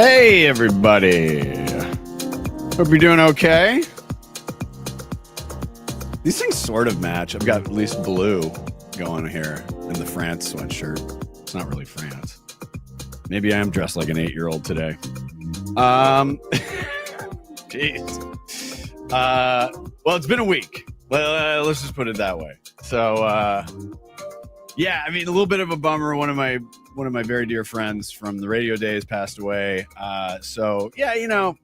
Hey, everybody. Hope you're doing okay. These things sort of match. I've got at least blue going here in the France sweatshirt. It's not really France. Maybe I am dressed like an 8-year-old today. Jeez. Well, it's been a week. Let's just put it that way. So, yeah, I mean, a little bit of a bummer. One of my very dear friends from the radio days passed away. So, yeah, you know,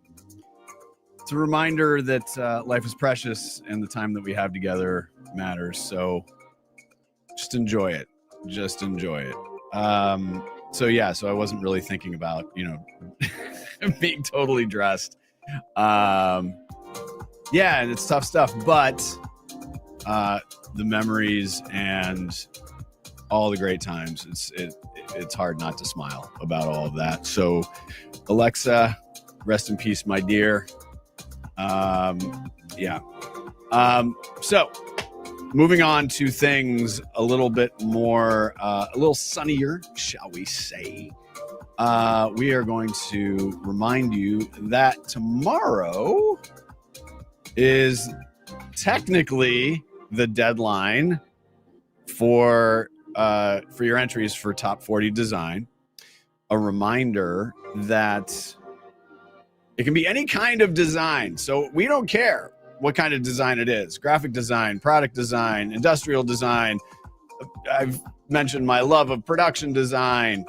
it's a reminder that life is precious and the time that we have together matters. So just enjoy it. Just enjoy it. So, yeah, so I wasn't really thinking about, you know, being totally dressed. Yeah, and it's tough stuff, but the memories and all the great times, it's hard not to smile about all of that. So, Alexa, rest in peace, my dear. Yeah. So, moving on to things a little bit more, a little sunnier, shall we say. We are going to remind you that tomorrow is technically the deadline for your entries for Top 40 Design. A reminder that it can be any kind of design. So we don't care what kind of design it is. Graphic design, product design, industrial design. I've mentioned my love of production design.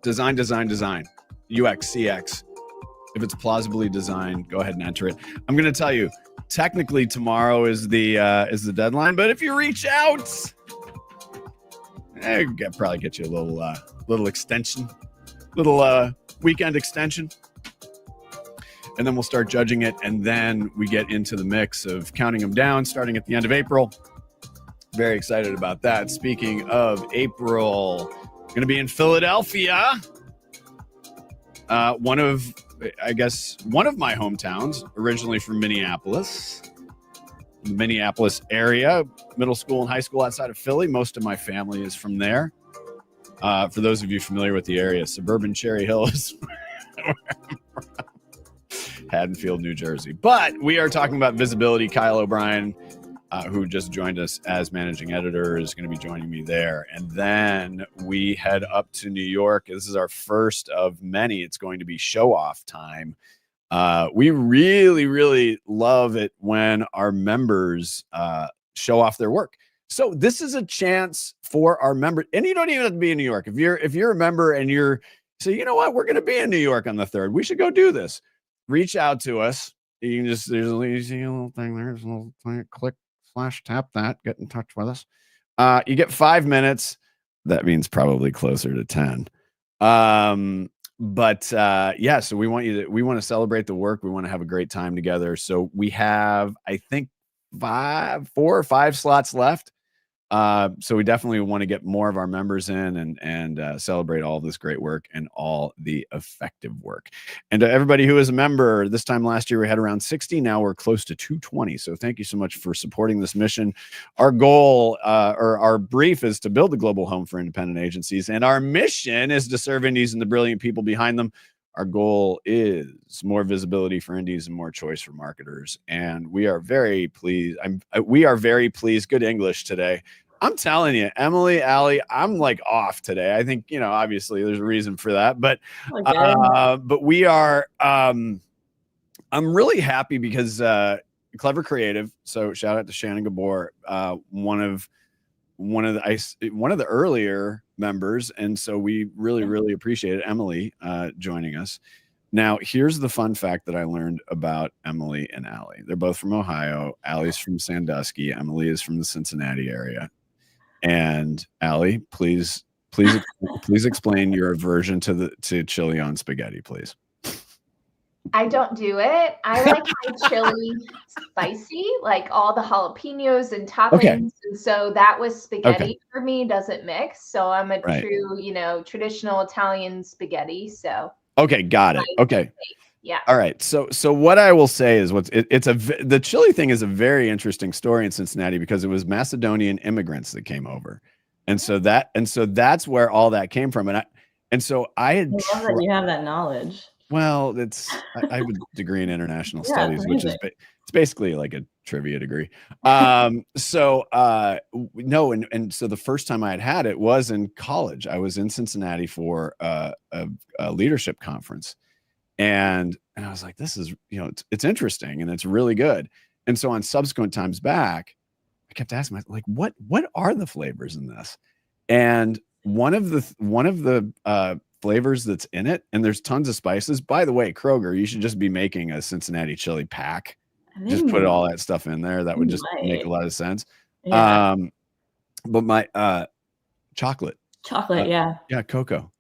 Design, UX, CX. If it's plausibly designed, go ahead and enter it. I'm going to tell you, technically tomorrow is the deadline, but if you reach out, probably get you a little extension, weekend extension, and then we'll start judging it, and then we get into the mix of counting them down, starting at the end of April. Very excited about that. Speaking of April, going to be in Philadelphia. One of my hometowns, originally from Minneapolis, the Minneapolis area, middle school and high school outside of Philly. Most of my family is from there. For those of you familiar with the area, suburban Cherry Hill is Haddonfield, New Jersey. But we are talking about visibility. Kyle O'Brien, who just joined us as managing editor, is going to be joining me there. And then we head up to New York. This is our first of many. It's going to be show-off time. We really, really love it when our members show off their work. So this is a chance for our members, and you don't even have to be in New York. If you're a member and you know what, we're going to be in New York on the 3rd. We should go do this. Reach out to us. You can just, there's a little thing there. There's a little thing, click, /tap that, get in touch with us. You get 5 minutes. That means probably closer to 10. But yeah, so we want to celebrate the work. We want to have a great time together. So we have, I think, 4 or 5 slots left. So we definitely want to get more of our members in and celebrate all this great work and all the effective work. And to everybody who is a member, this time last year we had around 60. Now we're close to 220. So thank you so much for supporting this mission. Our goal, or our brief, is to build the global home for independent agencies, and our mission is to serve indies and the brilliant people behind them. Our goal is more visibility for indies and more choice for marketers. And we are very pleased. We are very pleased. Good English today. I'm telling you, Emily, Allie, I'm like off today. I think, you know, obviously there's a reason for that, but we are, I'm really happy because Clever Creative. So shout out to Shannon Gabor, one of the earlier members. And so we really, really appreciate Emily joining us. Now, here's the fun fact that I learned about Emily and Allie. They're both from Ohio. Allie's from Sandusky. Emily is from the Cincinnati area. And Allie, please explain your aversion to chili on spaghetti, please. I don't do it. I like my chili spicy, like all the jalapenos and toppings. Okay. And so that was spaghetti for me, doesn't mix. So I'm a true, traditional Italian spaghetti. So. Okay. Got it. Okay. Yeah. All right. So what I will say is the chili thing is a very interesting story in Cincinnati because it was Macedonian immigrants that came over. And so that's where all that came from. And so I had I love that you have that knowledge. well, I have a degree in international studies, which is it's basically like a trivia degree. So no, and so the first time I had it was in college. I was in Cincinnati for a leadership conference, and I was like, this is, it's interesting and it's really good. And so on subsequent times back, I kept asking myself, like, what are the flavors in this? And one of the flavors that's in it, and there's tons of spices. By the way, Kroger, you should just be making a Cincinnati chili pack. Just put all that stuff in there. That would just make a lot of sense. Yeah. But my chocolate, yeah, cocoa,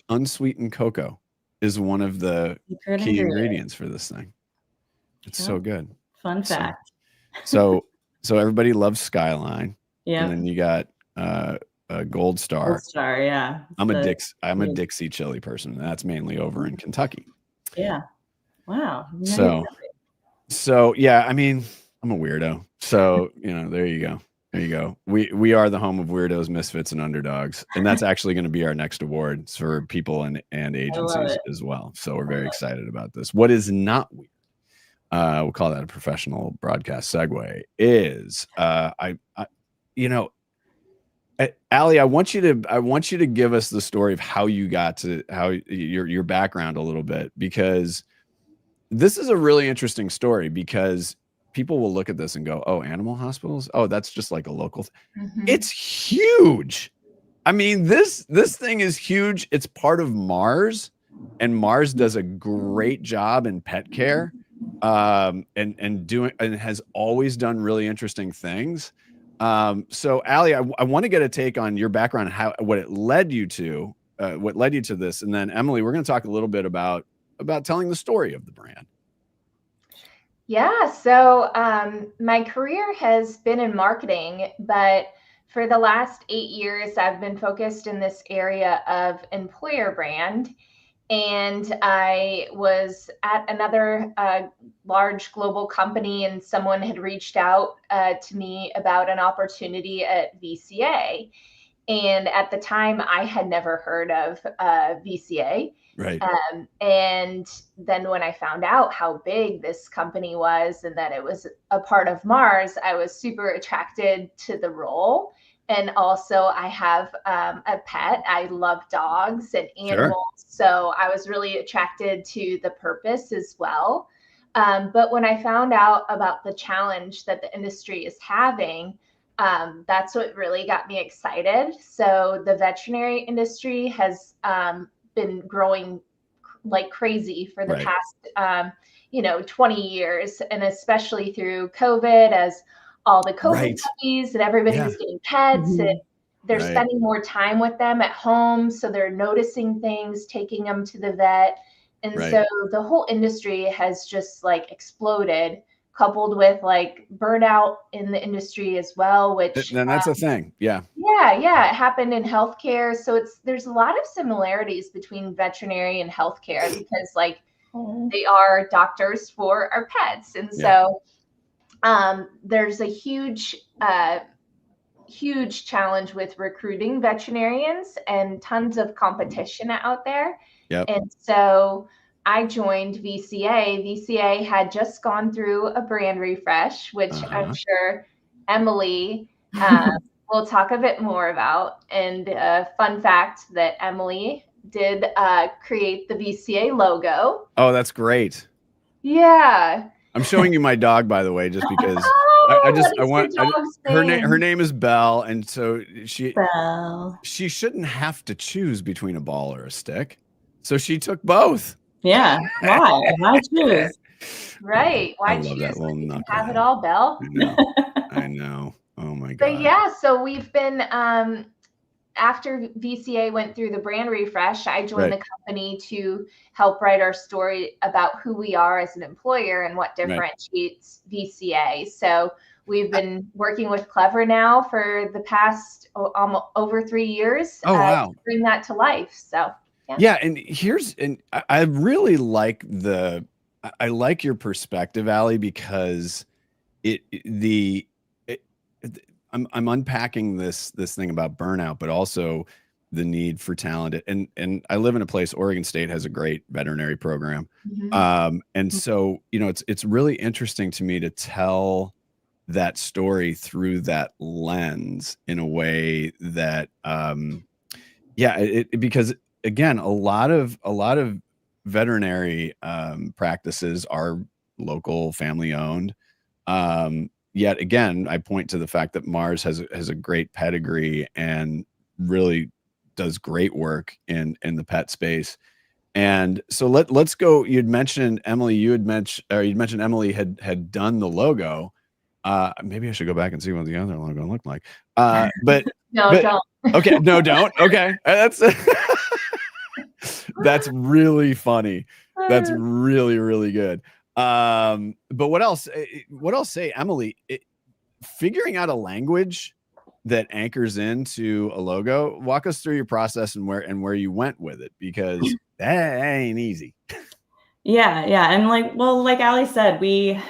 unsweetened cocoa is one of the key ingredients for this thing. It's so good. Fun fact. So everybody loves Skyline. Yeah. And then you got a Gold Star. Gold Star, yeah. I'm a Dixie chili person. That's mainly over in Kentucky. Yeah. Wow. So yeah, I mean, I'm a weirdo. So, there you go. There you go. We are the home of weirdos, misfits, and underdogs. And that's actually going to be our next award for people and agencies as well. So we're very excited about this. What is not weird, we'll call that a professional broadcast segue, is Allie, I want you to give us the story of how you got to your background a little bit, because this is a really interesting story, because people will look at this and go, oh, animal hospitals? Oh, that's just like a local It's huge. I mean, this thing is huge. It's part of Mars, and Mars does a great job in pet care, and has always done really interesting things. So Allie, I want to get a take on your background, what led you to this. And then Emily, we're going to talk a little bit about telling the story of the brand. Yeah. So, my career has been in marketing, but for the last 8 years, I've been focused in this area of employer brand. And I was at another large global company, and someone had reached out to me about an opportunity at VCA. And at the time, I had never heard of VCA. Right. And then when I found out how big this company was and that it was a part of Mars, I was super attracted to the role. And also, I have a pet. I love dogs and animals. Sure. So I was really attracted to the purpose as well. But when I found out about the challenge that the industry is having, that's what really got me excited. So the veterinary industry has been growing like crazy for the past, 20 years, and especially through COVID, as all the COVID puppies and everybody was getting pets, and they're spending more time with them at home. So they're noticing things, taking them to the vet. And so the whole industry has just like exploded, coupled with like burnout in the industry as well, which then that's a thing. Yeah. Yeah. It happened in healthcare. So there's a lot of similarities between veterinary and healthcare, because like they are doctors for our pets. And so there's a huge challenge with recruiting veterinarians, and tons of competition out there. Yep. And so I joined VCA. VCA had just gone through a brand refresh, which I'm sure Emily will talk a bit more about. And a fun fact that Emily did create the VCA logo. Oh, that's great. Yeah. I'm showing you my dog, by the way, just because her name is Belle, and so she shouldn't have to choose between a ball or a stick, so she took both. Yeah, why choose? Right, why choose? That little knucklehead. Have it all, Belle. I know. Oh my god. But yeah, so we've been after VCA went through the brand refresh, I joined the company to help write our story about who we are as an employer and what differentiates VCA. So we've been working with Clever now for the past almost over 3 years. Oh, wow. To bring that to life. So and I really like I like your perspective, Allie, because I'm unpacking this thing about burnout, but also the need for talent. And I live in a place, Oregon State has a great veterinary program. And so, you know, it's really interesting to me to tell that story through that lens in a way that, because again, a lot of veterinary practices are local, family owned. Yet again, I point to the fact that Mars has a great pedigree and really does great work in the pet space. And so let's go. You'd mentioned Emily. You'd mentioned Emily had done the logo. Maybe I should go back and see what the other logo looked like. But don't. Okay, no, don't. Okay, that's really funny. That's really, really good. But what else? Say, Emily, figuring out a language that anchors into a logo. Walk us through your process and where you went with it, because that ain't easy. Yeah. And like Ali said, I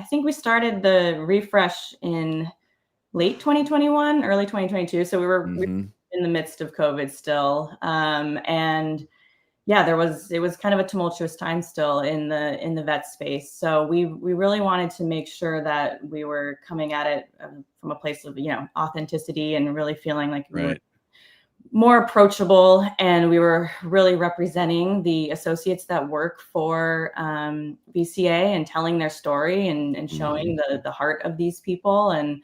think we started the refresh in late 2021, early 2022. So we were in the midst of COVID still. And yeah, it was kind of a tumultuous time still in the vet space. So we really wanted to make sure that we were coming at it from a place of, you know, authenticity and really feeling like we were more approachable, and we were really representing the associates that work for VCA and telling their story and showing the heart of these people, and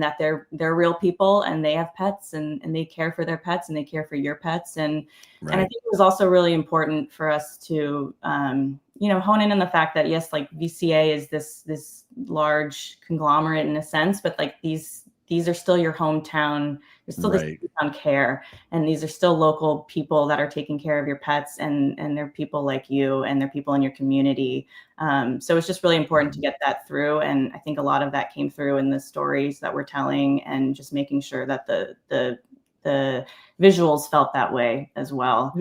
that they're real people and they have pets and they care for their pets and they care for your pets. And I think it was also really important for us to, you know, hone in on the fact that, yes, like VCA is this large conglomerate in a sense, but like these are still your hometown. There's still this on care, and these are still local people that are taking care of your pets, and they're people like you, and they're people in your community. So it's just really important to get that through. And I think a lot of that came through in the stories that we're telling, and just making sure that the visuals felt that way as well.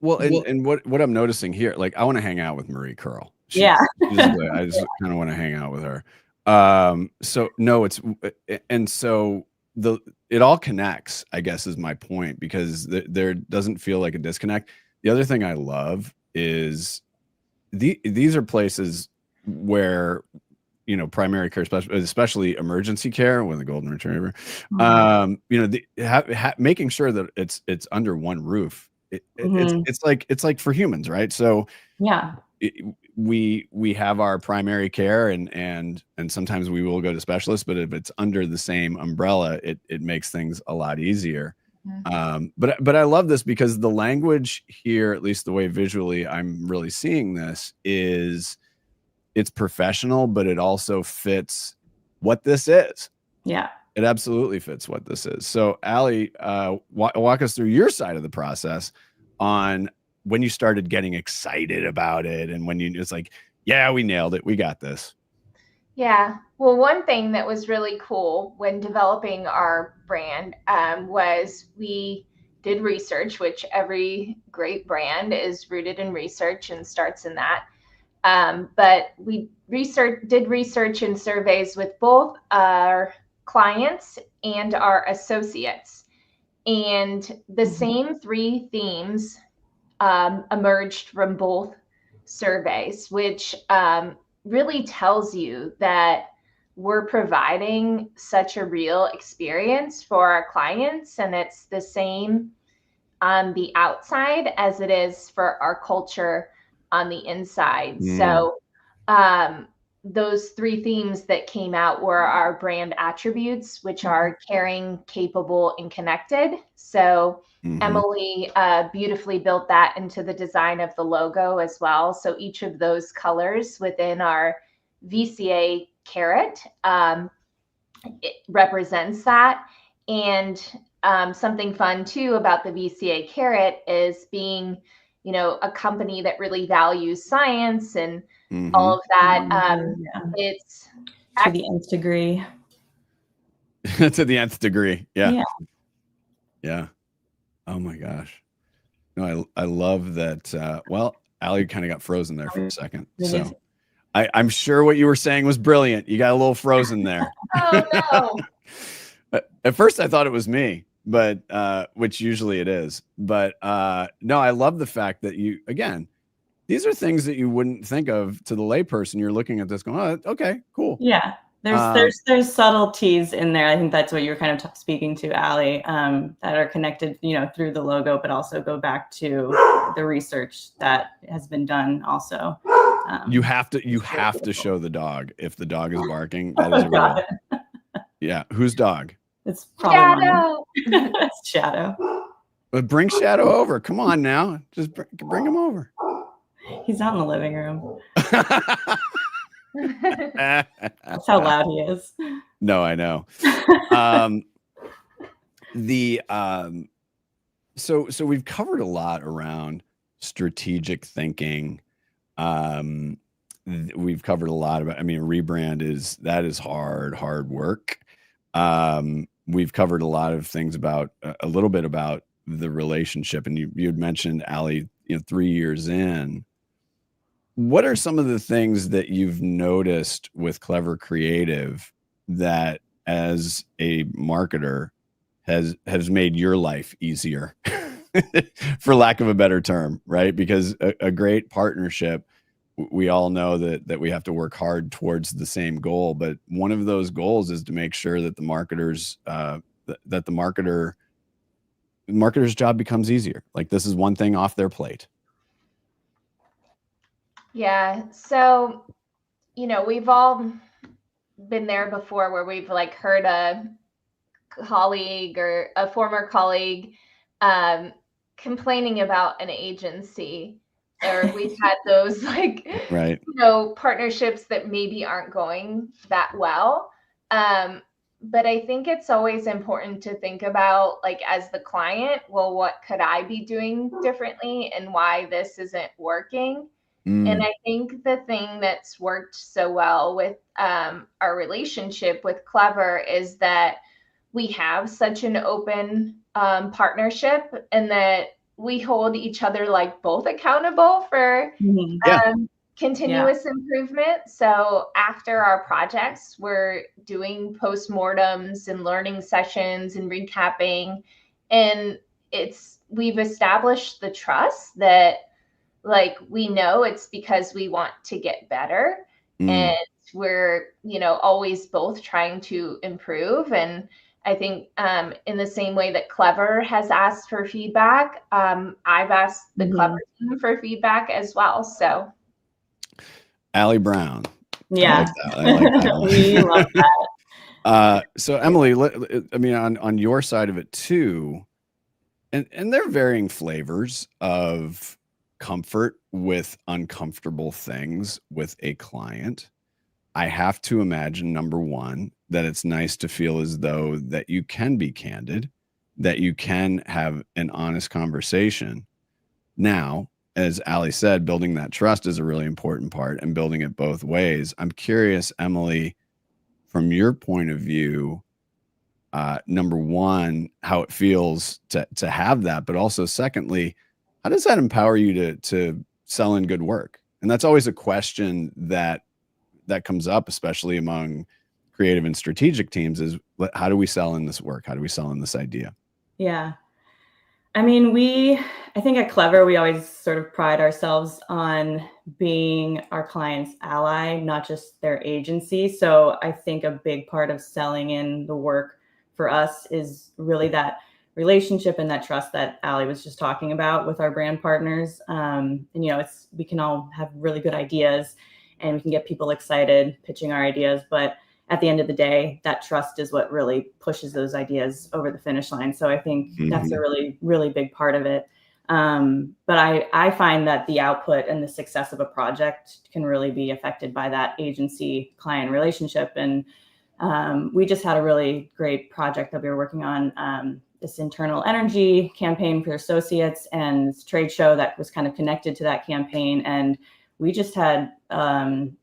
And what I'm noticing here, like, I want to hang out with Marie Curl. I just kind of want to hang out with her. So no, it all connects, I guess, is my point, because there doesn't feel like a disconnect. The other thing I love is these are places where, you know, primary care, especially emergency care with a golden retriever, you know, making sure that it's under one roof. It's like for humans, right? So yeah. We have our primary care, and sometimes we will go to specialists, but if it's under the same umbrella, it makes things a lot easier. But I love this, because the language here, at least the way visually I'm really seeing this, is it's professional, but it also fits what this is. Yeah, it absolutely fits what this is. So Ali, walk us through your side of the process on when you started getting excited about it, and when it's like, yeah, we nailed it, we got this. Yeah. Well, one thing that was really cool when developing our brand was we did research, which every great brand is rooted in research and starts in that. But we did research and surveys with both our clients and our associates. And the same three themes emerged from both surveys, which really tells you that we're providing such a real experience for our clients, and it's the same on the outside as it is for our culture on the inside. So those three themes that came out were our brand attributes, which are caring, capable, and connected. So Emily beautifully built that into the design of the logo as well. So each of those colors within our VCA carrot, it represents that. And something fun too about the VCA carrot is being, you know, a company that really values science and all of that. It's to the nth degree. To the nth degree. Yeah. Oh my gosh. No, I love that. Well, Ali kind of got frozen there for a second. So I'm sure what you were saying was brilliant. You got a little frozen there. Oh no. At first I thought it was me. but which usually it is. But no, I love the fact that again, these are things that you wouldn't think of to the layperson. You're looking at this going, oh, okay, cool. Yeah. There's subtleties in there. I think that's what you're kind of speaking to, Allie, that are connected, through the logo, but also go back to the research that has been done also. You have to show the dog. If the dog is barking, that is a rule. Yeah. Whose dog? It's probably Shadow. It's Shadow. But bring Shadow over. Come on now. Just bring him over. He's out in the living room. That's how loud he is. No, I know. So we've covered a lot around strategic thinking. We've covered a lot about, rebrand is hard work. We've covered a lot of things about a little bit about the relationship, and you had mentioned, Allie, 3 years in. What are some of the things that you've noticed with Clever Creative that, as a marketer, has made your life easier, for lack of a better term, right? Because a great partnership, we all know that we have to work hard towards the same goal, but one of those goals is to make sure that the marketer's job becomes easier. Like, this is one thing off their plate. Yeah. So, we've all been there before, where we've heard a colleague or a former colleague complaining about an agency, or we've had those right. partnerships that maybe aren't going that well. But I think it's always important to think about, as the client, well, what could I be doing differently and why this isn't working? And I think the thing that's worked so well with our relationship with Clever is that we have such an open partnership, and that we hold each other both accountable for continuous improvement. So after our projects, we're doing postmortems and learning sessions and recapping, and we've established the trust that we know it's because we want to get better, and we're always both trying to improve. And I think in the same way that Clever has asked for feedback, I've asked the Clever team for feedback as well. So Allie Brown. Yeah. I like that. We love that. So Emily, on your side of it too, and there are varying flavors of comfort with uncomfortable things with a client. I have to imagine, number one, that it's nice to feel as though that you can be candid, that you can have an honest conversation. Now, as Allie said, building that trust is a really important part, and building it both ways. I'm curious, Emily, from your point of view, number one, how it feels to have that, but also secondly, how does that empower you to sell in good work? And that's always a question that comes up, especially among creative and strategic teams, is how do we sell in this work? How do we sell in this idea? Yeah. I think at Clever, we always sort of pride ourselves on being our client's ally, not just their agency. So I think a big part of selling in the work for us is really that relationship and that trust that Allie was just talking about with our brand partners. We can all have really good ideas, and we can get people excited pitching our ideas. But at the end of the day, that trust is what really pushes those ideas over the finish line. So I think that's a really, really big part of it. But I find that the output and the success of a project can really be affected by that agency-client relationship. And we just had a really great project that we were working on, this internal energy campaign for associates, and this trade show that was kind of connected to that campaign. And we just had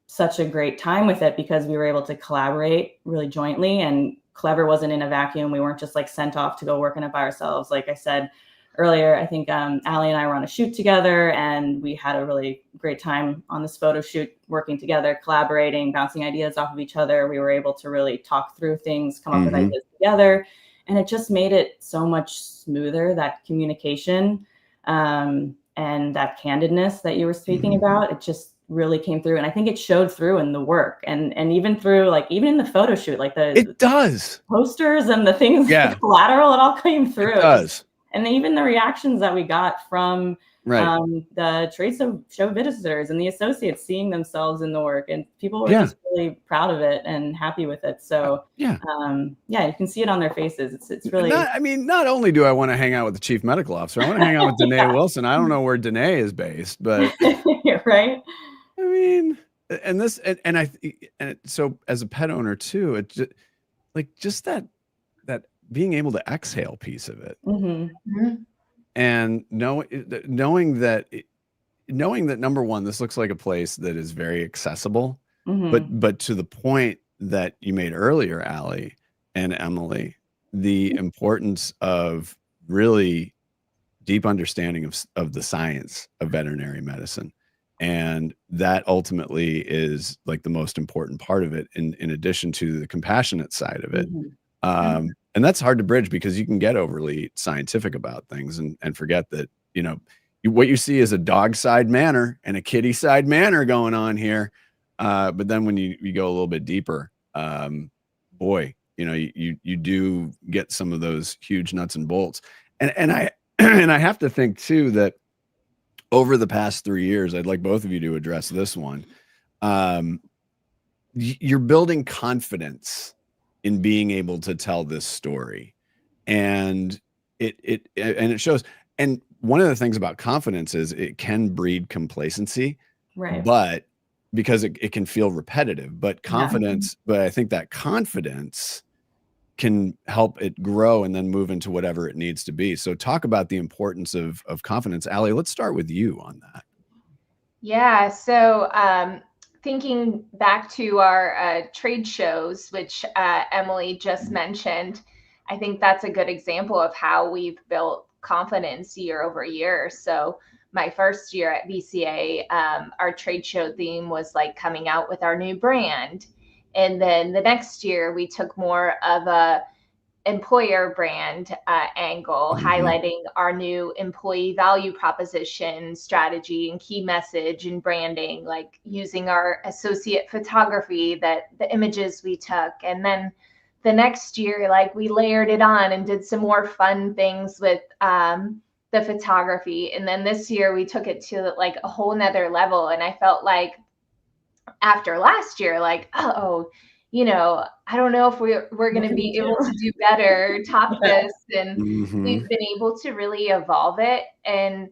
such a great time with it because we were able to collaborate really jointly, and Clever wasn't in a vacuum. We weren't just sent off to go work on it by ourselves. Like I said earlier, I think Allie and I were on a shoot together, and we had a really great time on this photo shoot, working together, collaborating, bouncing ideas off of each other. We were able to really talk through things, come up with ideas together. And it just made it so much smoother, that communication and that candidness that you were speaking about. It just really came through. And I think it showed through in the work and even through, like, even in the photo shoot, like it does. Posters and the things, yeah, the collateral, it all came through. It does. And even the reactions that we got from right. The trade show visitors and the associates seeing themselves in the work, and people were just really proud of it and happy with it. So yeah, you can see it on their faces. It's really. Not only do I want to hang out with the chief medical officer, I want to hang out with Danae Wilson. I don't know where Danae is based, but right. I mean, and so as a pet owner too, it just, like, just that being able to exhale piece of it. And knowing that number one, this looks like a place that is very accessible, but to the point that you made earlier, Allie and Emily, the importance of really deep understanding of the science of veterinary medicine. And that ultimately is like the most important part of it, in addition to the compassionate side of it. And that's hard to bridge, because you can get overly scientific about things and forget that, what you see is a dog side manner and a kitty side manner going on here. But then when you go a little bit deeper, boy, you do get some of those huge nuts and bolts. And I have to think too that over the past 3 years, I'd like both of you to address this one. You're building confidence in being able to tell this story, and it shows. And one of the things about confidence is it can breed complacency, right? But because it can feel repetitive, but confidence, but I think that confidence can help it grow and then move into whatever it needs to be. So talk about the importance of confidence. Allie, let's start with you on that. Yeah. So thinking back to our trade shows, which Emily just mentioned, I think that's a good example of how we've built confidence year over year. So my first year at VCA, our trade show theme was like coming out with our new brand. And then the next year we took more of a employer brand angle, highlighting our new employee value proposition, strategy, and key message and branding, like using our associate photography, that the images we took. And then the next year, like, we layered it on and did some more fun things with the photography. And then this year we took it to like a whole nother level. And I felt like after last year, like, I don't know if we're going to be able to do better, top this. And we've been able to really evolve it. And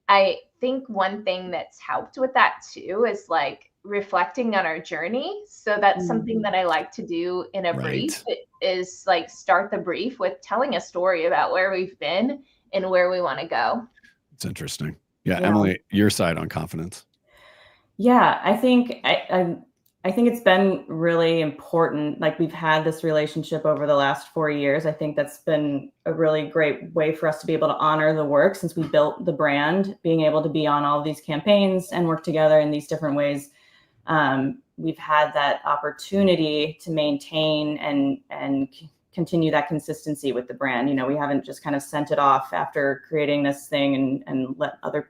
I think one thing that's helped with that too is like reflecting on our journey. So that's something that I like to do in a brief, is like start the brief with telling a story about where we've been and where we want to go. It's interesting. Yeah. Emily, your side on confidence. Yeah, I think I think it's been really important. Like, we've had this relationship over the last 4 years. I think that's been a really great way for us to be able to honor the work since we built the brand, being able to be on all of these campaigns and work together in these different ways. We've had that opportunity to maintain and continue that consistency with the brand. We haven't just kind of sent it off after creating this thing and let other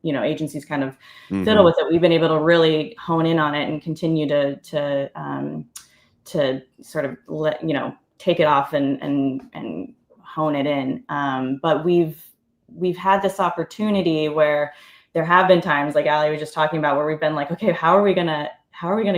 agencies kind of fiddle with it. We've been able to really hone in on it and continue to sort of take it off and hone it in. But we've had this opportunity where there have been times, like Allie was just talking about, where we've been like, okay, how are we gonna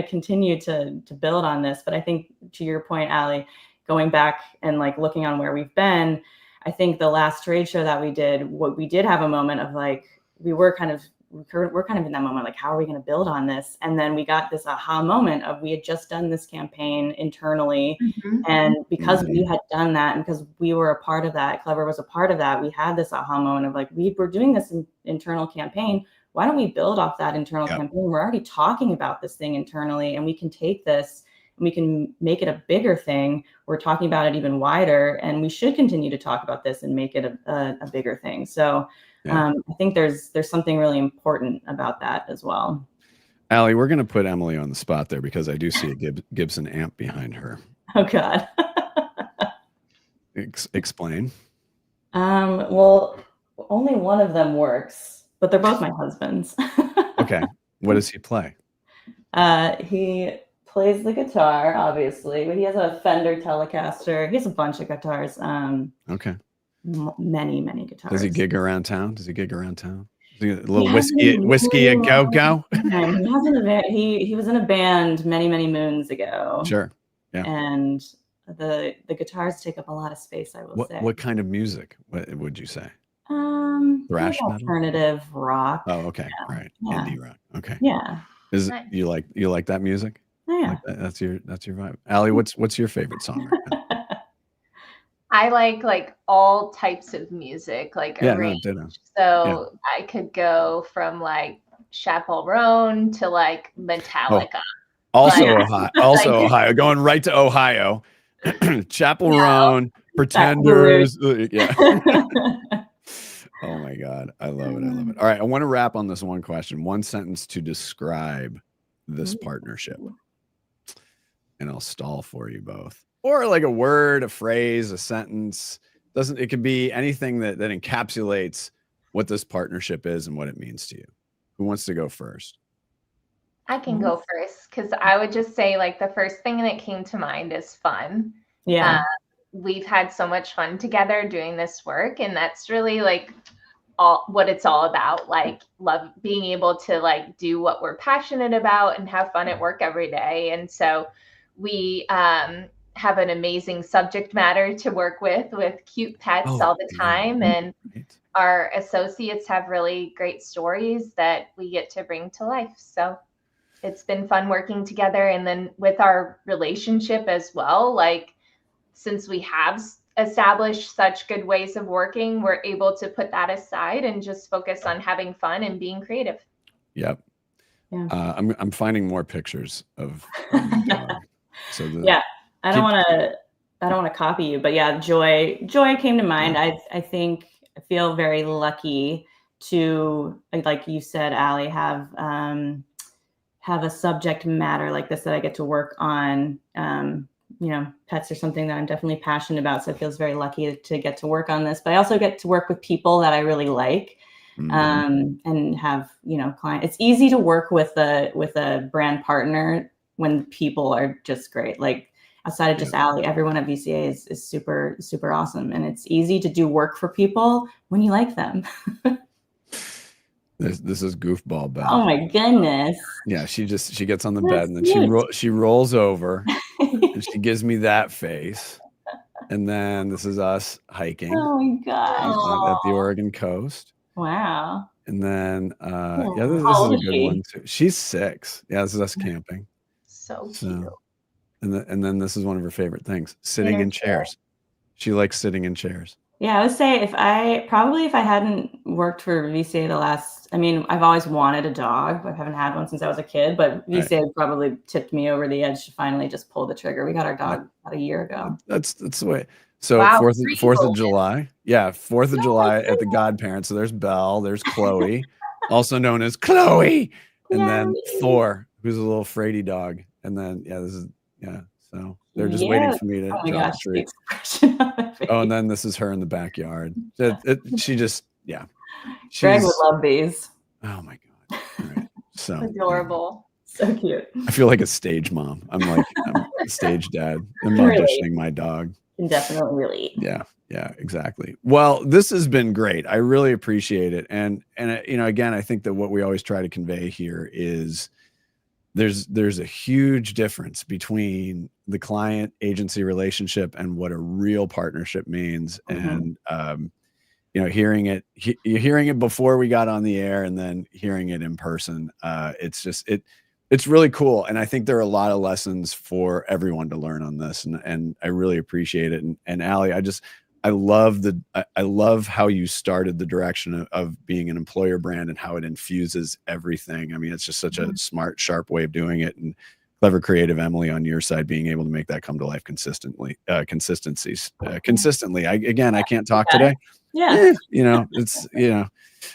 continue to build on this? But I think, to your point, Allie, going back and like looking on where we've been, I think the last trade show that we did have a moment of like, we're kind of in that moment, like, how are we going to build on this? And then we got this aha moment of, we had just done this campaign internally. And because we had done that, and because we were a part of that, Clever was a part of that, we had this aha moment of like, we were doing this internal campaign. Why don't we build off that internal campaign? We're already talking about this thing internally, and we can take this and we can make it a bigger thing. We're talking about it even wider, and we should continue to talk about this and make it a bigger thing. So I think there's something really important about that as well. Allie, we're going to put Emily on the spot there, because I do see a Gibson amp behind her. Oh God. Explain. Well, only one of them works, but they're both my husband's. Okay. What does he play? He plays the guitar, obviously, but he has a Fender Telecaster. He has a bunch of guitars. Okay. Many guitars. Does he gig around town? Is he a little whiskey a go-go? He was in a band many moons ago. Sure. Yeah. And the guitars take up a lot of space, I will say. What kind of music would you say? Thrash metal? Alternative rock. Oh, okay. Yeah. Right. Yeah. Indie rock. Okay. Yeah. You like that music? Oh, yeah. Like that's your vibe. Allie, what's your favorite song right now? I like all types of music, like a range. So I could go from like Chappell Roan to like Metallica. Ohio, going right to Ohio. Chappell Roan, Pretenders. Yeah. Oh my God. I love it. All right. I want to wrap on this one question. One sentence to describe this partnership. And I'll stall for you both. Or like a word, a phrase, a sentence. It could be anything that encapsulates what this partnership is and what it means to you. Who wants to go first? I can go first, because I would just say, like, the first thing that came to mind is fun. Yeah. We've had so much fun together doing this work, and that's really like what it's all about. Like, love being able to like do what we're passionate about and have fun at work every day. And so we have an amazing subject matter to work with cute pets all the time. And our associates have really great stories that we get to bring to life. So it's been fun working together. And then with our relationship as well, like, since we have established such good ways of working, we're able to put that aside and just focus on having fun and being creative. Yep. Yeah. I'm finding more pictures of your dog. So I don't want to copy you, but yeah, Joy came to mind. Yeah. I think I feel very lucky to, like you said, Allie, have a subject matter like this that I get to work on. Pets are something that I'm definitely passionate about. So it feels very lucky to get to work on this, but I also get to work with people that I really like, and have, clients. It's easy to work with a brand partner when people are just great. Like, outside of just Allie, everyone at VCA is super, super awesome. And it's easy to do work for people when you like them. This is goofball Belle. Oh my goodness. Yeah, she gets on the bed and then she rolls over and she gives me that face. And then this is us hiking. Oh my gosh. At the Oregon coast. Wow. And then this is a good one too. She's 6. Yeah, this is us camping. So cute. And then this is one of her favorite things, sitting in chairs. She likes sitting in chairs. Yeah, I would say if I hadn't worked for VCA I've always wanted a dog, but I haven't had one since I was a kid, but VCA probably tipped me over the edge to finally just pull the trigger. We got our dog about a year ago. That's the way. So 4th of July. Yeah, 4th of July at the godparents. So there's Belle, there's Chloe, also known as Chloe. And then Thor, who's a little fraidy dog. And then, so they're just waiting for me to drop the tree. And then this is her in the backyard. She just, Greg would love these. Oh my God. All right. So adorable. So cute. I feel like a stage mom. I'm a stage dad. I'm auditioning my dog. Can definitely relate. Yeah, exactly. Well, this has been great. I really appreciate it. And again, I think that what we always try to convey here is there's a huge difference between the client agency relationship and what a real partnership means. And hearing it before we got on the air and then hearing it in person, it's really cool. And I think there are a lot of lessons for everyone to learn on this, and I really appreciate it. And Allie, I love how you started the direction of being an employer brand and how it infuses everything. I mean, it's just such a smart, sharp way of doing it, and clever, creative Emily on your side being able to make that come to life consistently. I can't talk today. Yeah. It's,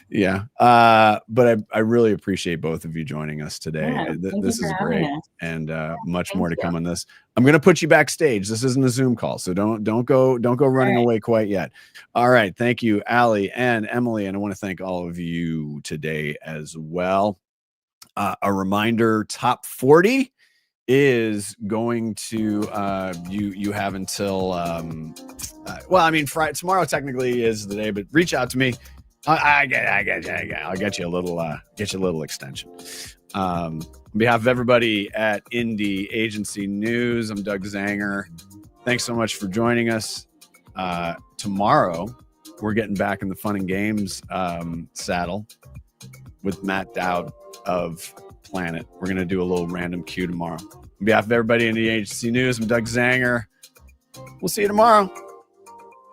yeah. But I really appreciate both of you joining us today. Yeah, This is great, and much more to come on this. I'm going to put you backstage. This isn't a Zoom call, so don't go running away quite yet. All right. Thank you, Allie and Emily. And I want to thank all of you today as well. A reminder, top 40 is going to you have until Friday. Tomorrow technically is the day, but reach out to me. I'll get you a little extension. On behalf of everybody at Indie Agency News, I'm Doug Zanger. Thanks so much for joining us. Tomorrow we're getting back in the fun and games saddle with Matt Dowd of Planet. We're going to do a little random Q tomorrow. On behalf of everybody in the Agency News, I'm Doug Zanger. We'll see you tomorrow.